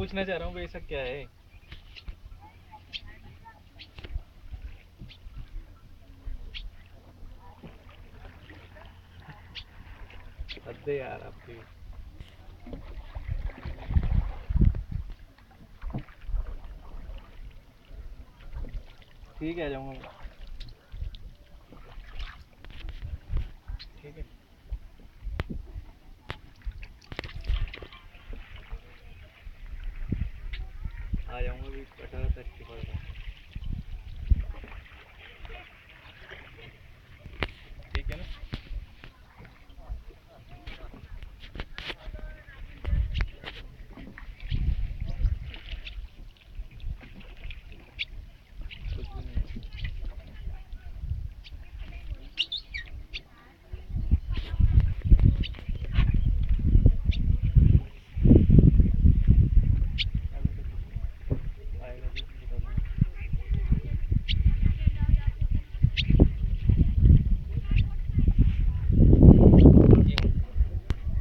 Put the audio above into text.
पूछना चाह रहा हूँ भाई, ऐसा क्या है? हद है यार आपकी। ठीक है, आ जाऊंगा मैं। ठीक है, आ जाऊंगा भी, 18 तारीख के बाद।